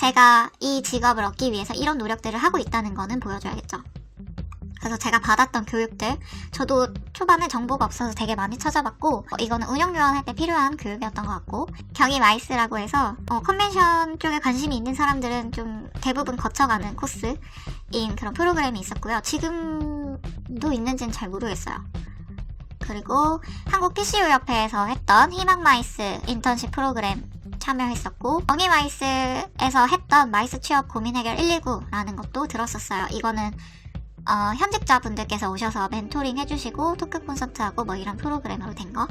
제가 이 직업을 얻기 위해서 이런 노력들을 하고 있다는 거는 보여줘야겠죠. 그래서 제가 받았던 교육들, 저도 초반에 정보가 없어서 되게 많이 찾아봤고, 이거는 운영요원 할 때 필요한 교육이었던 것 같고, 경희 마이스라고 해서 컨벤션 쪽에 관심이 있는 사람들은 좀 대부분 거쳐가는 코스인 그런 프로그램이 있었고요. 지금도 있는지는 잘 모르겠어요. 그리고 한국 PCU협회에서 했던 희망마이스 인턴십 프로그램 참여했었고, 경희 마이스에서 했던 마이스 취업 고민 해결 119라는 것도 들었었어요. 이거는 현직자분들께서 오셔서 멘토링 해주시고 토크 콘서트하고 뭐 이런 프로그램으로 된 거.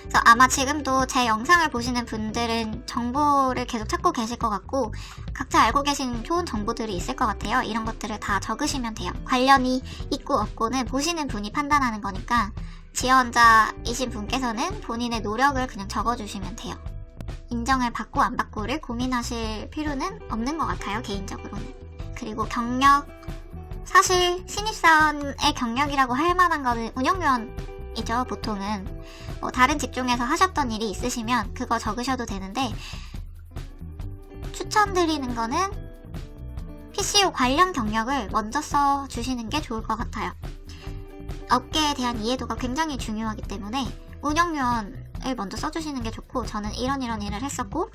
그래서 아마 지금도 제 영상을 보시는 분들은 정보를 계속 찾고 계실 것 같고, 각자 알고 계신 좋은 정보들이 있을 것 같아요. 이런 것들을 다 적으시면 돼요. 관련이 있고 없고는 보시는 분이 판단하는 거니까 지원자이신 분께서는 본인의 노력을 그냥 적어주시면 돼요. 인정을 받고 안 받고를 고민하실 필요는 없는 것 같아요, 개인적으로는. 그리고 경력, 사실 신입사원의 경력이라고 할 만한 거는 운영요원이죠, 보통은. 다른 직종에서 하셨던 일이 있으시면 그거 적으셔도 되는데, 추천드리는 거는 PCU 관련 경력을 먼저 써주시는 게 좋을 것 같아요. 업계에 대한 이해도가 굉장히 중요하기 때문에 운영요원을 먼저 써주시는 게 좋고, 저는 이런 일을 했었고,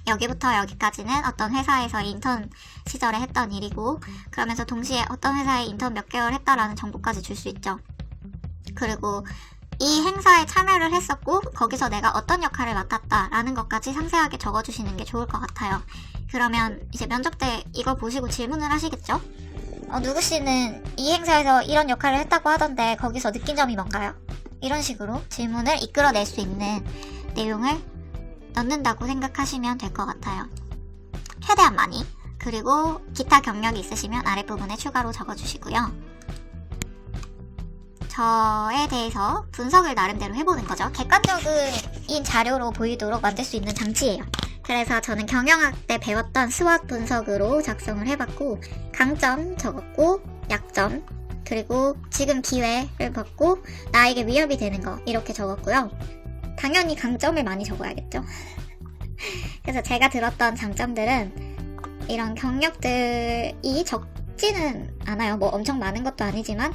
여기부터 여기까지는 어떤 회사에서 인턴 시절에 했던 일이고, 그러면서 동시에 어떤 회사에 인턴 몇 개월 했다라는 정보까지 줄 수 있죠. 그리고 이 행사에 참여를 했었고, 거기서 내가 어떤 역할을 맡았다라는 것까지 상세하게 적어주시는 게 좋을 것 같아요. 그러면 이제 면접 때 이걸 보시고 질문을 하시겠죠? 누구씨는 이 행사에서 이런 역할을 했다고 하던데 거기서 느낀 점이 뭔가요? 이런 식으로 질문을 이끌어낼 수 있는 내용을 넣는다고 생각하시면 될 것 같아요. 최대한 많이. 그리고 기타 경력이 있으시면 아랫부분에 추가로 적어주시고요. 저에 대해서 분석을 나름대로 해보는 거죠. 객관적인 자료로 보이도록 만들 수 있는 장치예요. 그래서 저는 경영학 때 배웠던 스왓 분석으로 작성을 해봤고, 강점 적었고, 약점, 그리고 지금 기회를 받고 나에게 위협이 되는 거, 이렇게 적었고요. 당연히 강점을 많이 적어야겠죠. 그래서 제가 들었던 장점들은 이런 경력들이 적지는 않아요. 뭐 엄청 많은 것도 아니지만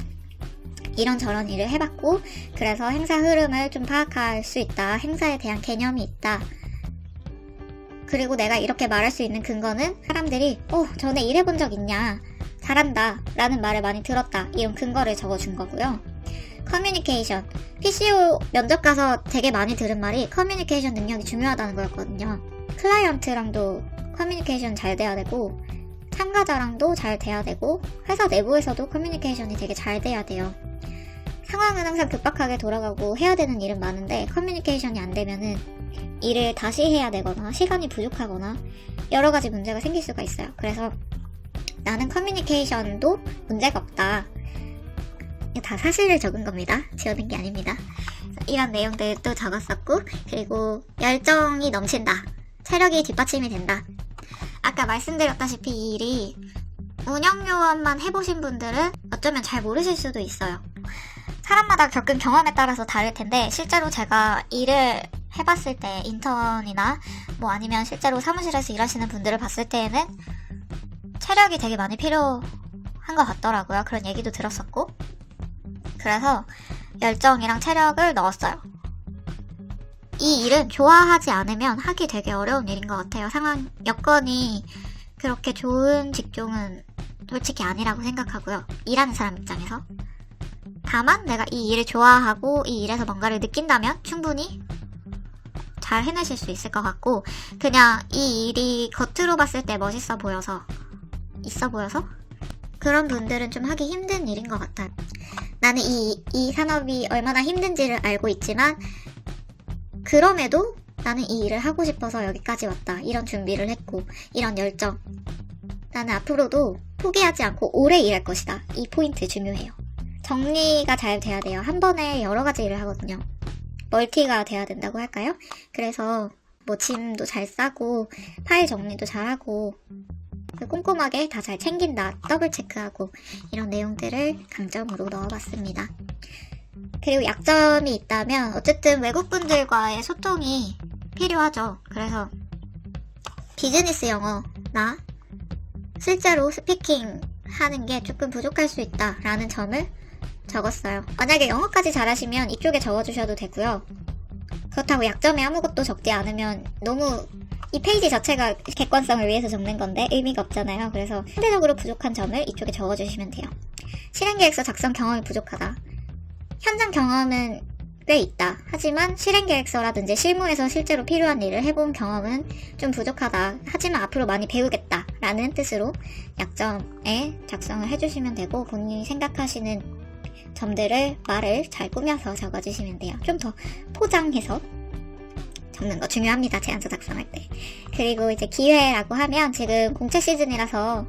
이런저런 일을 해봤고, 그래서 행사 흐름을 좀 파악할 수 있다. 행사에 대한 개념이 있다. 그리고 내가 이렇게 말할 수 있는 근거는 사람들이 전에 일해본 적 있냐, 잘한다 라는 말을 많이 들었다, 이런 근거를 적어준 거고요. 커뮤니케이션, PCU 면접 가서 되게 많이 들은 말이 커뮤니케이션 능력이 중요하다는 거였거든요. 클라이언트랑도 커뮤니케이션 잘 돼야 되고, 참가자랑도 잘 돼야 되고, 회사 내부에서도 커뮤니케이션이 되게 잘 돼야 돼요. 상황은 항상 급박하게 돌아가고 해야 되는 일은 많은데, 커뮤니케이션이 안 되면은 일을 다시 해야 되거나 시간이 부족하거나 여러 가지 문제가 생길 수가 있어요. 그래서 나는 커뮤니케이션도 문제가 없다. 다 사실을 적은 겁니다. 지어낸 게 아닙니다. 이런 내용들도 적었었고, 그리고 열정이 넘친다. 체력이 뒷받침이 된다. 아까 말씀드렸다시피 이 일이 운영요원만 해보신 분들은 어쩌면 잘 모르실 수도 있어요. 사람마다 겪은 경험에 따라서 다를 텐데, 실제로 제가 일을 해봤을 때, 인턴이나 뭐 아니면 실제로 사무실에서 일하시는 분들을 봤을 때에는 체력이 되게 많이 필요한 것 같더라고요. 그런 얘기도 들었었고, 그래서 열정이랑 체력을 넣었어요. 이 일은 좋아하지 않으면 하기 되게 어려운 일인 것 같아요. 상황, 여건이 그렇게 좋은 직종은 솔직히 아니라고 생각하고요. 일하는 사람 입장에서. 다만 내가 이 일을 좋아하고 이 일에서 뭔가를 느낀다면 충분히 잘 해내실 수 있을 것 같고, 그냥 이 일이 겉으로 봤을 때 멋있어 보여서, 있어 보여서 그런 분들은 좀 하기 힘든 일인 것 같아요. 나는 이 산업이 얼마나 힘든지를 알고 있지만, 그럼에도 나는 이 일을 하고 싶어서 여기까지 왔다. 이런 준비를 했고, 이런 열정. 나는 앞으로도 포기하지 않고 오래 일할 것이다. 이 포인트 중요해요. 정리가 잘 돼야 돼요. 한 번에 여러 가지 일을 하거든요. 멀티가 돼야 된다고 할까요? 그래서 뭐 짐도 잘 싸고, 파일 정리도 잘하고, 꼼꼼하게 다 잘 챙긴다, 더블 체크하고, 이런 내용들을 강점으로 넣어봤습니다. 그리고 약점이 있다면, 어쨌든 외국분들과의 소통이 필요하죠. 그래서 비즈니스 영어나 실제로 스피킹 하는 게 조금 부족할 수 있다라는 점을 적었어요. 만약에 영어까지 잘하시면 이쪽에 적어주셔도 되고요. 그렇다고 약점이 아무것도 적지 않으면 너무 이 페이지 자체가 객관성을 위해서 적는 건데 의미가 없잖아요. 그래서 상대적으로 부족한 점을 이쪽에 적어주시면 돼요. 실행계획서 작성 경험이 부족하다. 현장 경험은 꽤 있다. 하지만 실행계획서라든지 실무에서 실제로 필요한 일을 해본 경험은 좀 부족하다. 하지만 앞으로 많이 배우겠다. 라는 뜻으로 약점에 작성을 해주시면 되고 본인이 생각하시는 점들을 말을 잘 꾸며서 적어주시면 돼요. 좀 더 포장해서 적는 거 중요합니다. 제안서 작성할 때. 그리고 이제 기회라고 하면 지금 공채 시즌이라서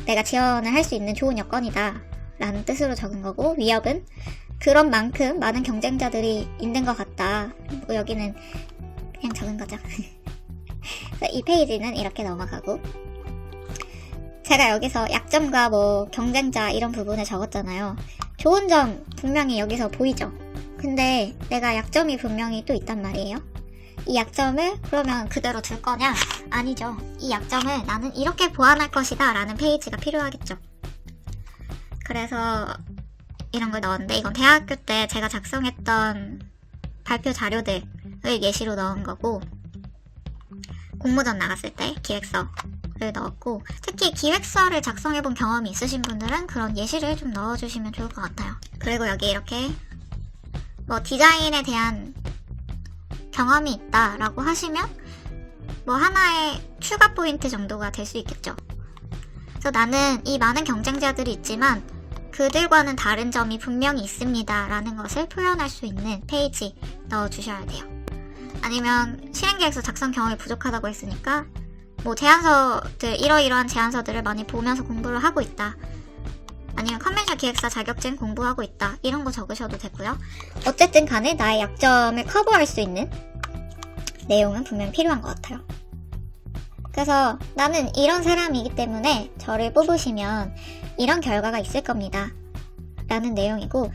내가 지원을 할 수 있는 좋은 여건이다 라는 뜻으로 적은 거고, 위협은 그런 만큼 많은 경쟁자들이 있는 것 같다. 그리고 여기는 그냥 적은 거죠. 그래서 이 페이지는 이렇게 넘어가고, 제가 여기서 약점과 뭐 경쟁자 이런 부분을 적었잖아요. 좋은 점 분명히 여기서 보이죠? 근데 내가 약점이 분명히 또 있단 말이에요. 이 약점을 그러면 그대로 둘 거냐? 아니죠. 이 약점을 나는 이렇게 보완할 것이다 라는 페이지가 필요하겠죠. 그래서 이런 걸 넣었는데, 이건 대학교 때 제가 작성했던 발표 자료들을 예시로 넣은 거고, 공모전 나갔을 때 기획서를 넣었고, 특히 기획서를 작성해본 경험이 있으신 분들은 그런 예시를 좀 넣어주시면 좋을 것 같아요. 그리고 여기 이렇게 뭐 디자인에 대한 경험이 있다라고 하시면 뭐 하나의 추가 포인트 정도가 될 수 있겠죠. 그래서 나는 이 많은 경쟁자들이 있지만 그들과는 다른 점이 분명히 있습니다 라는 것을 표현할 수 있는 페이지 넣어주셔야 돼요. 아니면 실행계획서 작성 경험이 부족하다고 했으니까 뭐 제안서들, 이러이러한 제안서들을 많이 보면서 공부를 하고 있다, 아니면 컨벤션 기획사 자격증 공부하고 있다, 이런 거 적으셔도 되고요. 어쨌든 간에 나의 약점을 커버할 수 있는 내용은 분명히 필요한 것 같아요. 그래서 나는 이런 사람이기 때문에 저를 뽑으시면 이런 결과가 있을 겁니다 라는 내용이고,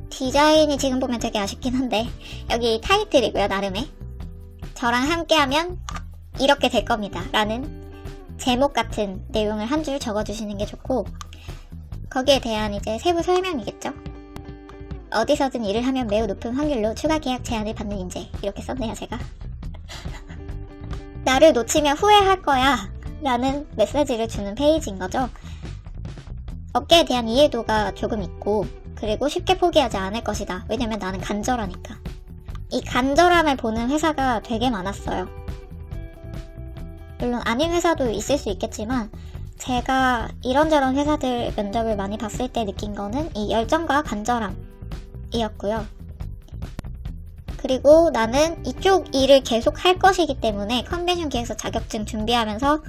디자인이 지금 보면 되게 아쉽긴 한데 여기 타이틀이고요. 나름의 저랑 함께하면 이렇게 될 겁니다 라는 제목 같은 내용을 한 줄 적어주시는 게 좋고, 거기에 대한 이제 세부 설명이겠죠. 어디서든 일을 하면 매우 높은 확률로 추가 계약 제안을 받는 인재, 이렇게 썼네요 제가. 나를 놓치면 후회할 거야 라는 메시지를 주는 페이지인 거죠. 업계에 대한 이해도가 조금 있고, 그리고 쉽게 포기하지 않을 것이다. 왜냐면 나는 간절하니까. 이 간절함을 보는 회사가 되게 많았어요. 물론 아닌 회사도 있을 수 있겠지만 제가 이런저런 회사들 면접을 많이 봤을 때 느낀 거는 이 열정과 간절함이었고요. 그리고 나는 이쪽 일을 계속 할 것이기 때문에 컨벤션 기획서 자격증 준비하면서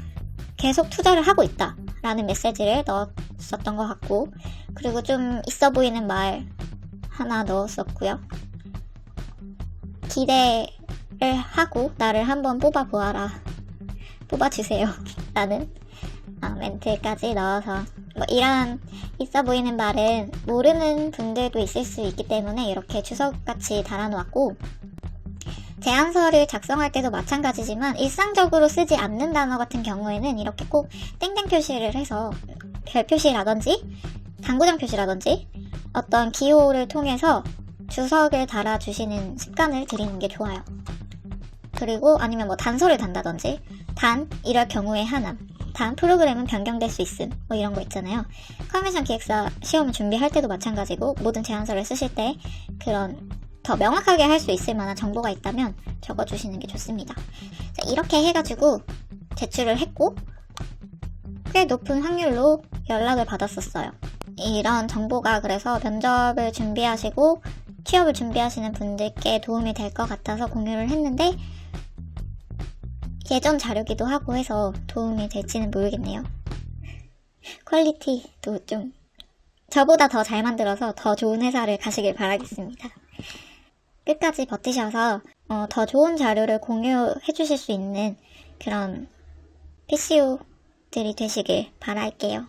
계속 투자를 하고 있다 라는 메시지를 넣었었던 것 같고, 그리고 좀 있어 보이는 말 하나 넣었었고요. 기대를 하고 나를 한번 뽑아보아라, 뽑아주세요 라는 멘트까지 넣어서, 뭐 이런 있어 보이는 말은 모르는 분들도 있을 수 있기 때문에 이렇게 주석같이 달아놓았고, 제안서를 작성할 때도 마찬가지지만 일상적으로 쓰지 않는 단어 같은 경우에는 이렇게 꼭 땡땡 표시를 해서 별 표시라든지 당구장 표시라든지 어떤 기호를 통해서 주석을 달아주시는 습관을 들이는 게 좋아요. 그리고 아니면 뭐 단서를 단다든지, 단 이럴 경우에 하남, 단 프로그램은 변경될 수 있음, 뭐 이런 거 있잖아요. 컨벤션 기획사 시험을 준비할 때도 마찬가지고, 모든 제안서를 쓰실 때 그런 더 명확하게 할 수 있을 만한 정보가 있다면 적어주시는 게 좋습니다. 자, 이렇게 해가지고 제출을 했고 꽤 높은 확률로 연락을 받았었어요. 이런 정보가 그래서 면접을 준비하시고 취업을 준비하시는 분들께 도움이 될 것 같아서 공유를 했는데, 예전 자료기도 하고 해서 도움이 될지는 모르겠네요. 퀄리티도 좀 저보다 더 잘 만들어서 더 좋은 회사를 가시길 바라겠습니다. 끝까지 버티셔서 더 좋은 자료를 공유해 주실 수 있는 그런 PCO들이 되시길 바랄게요.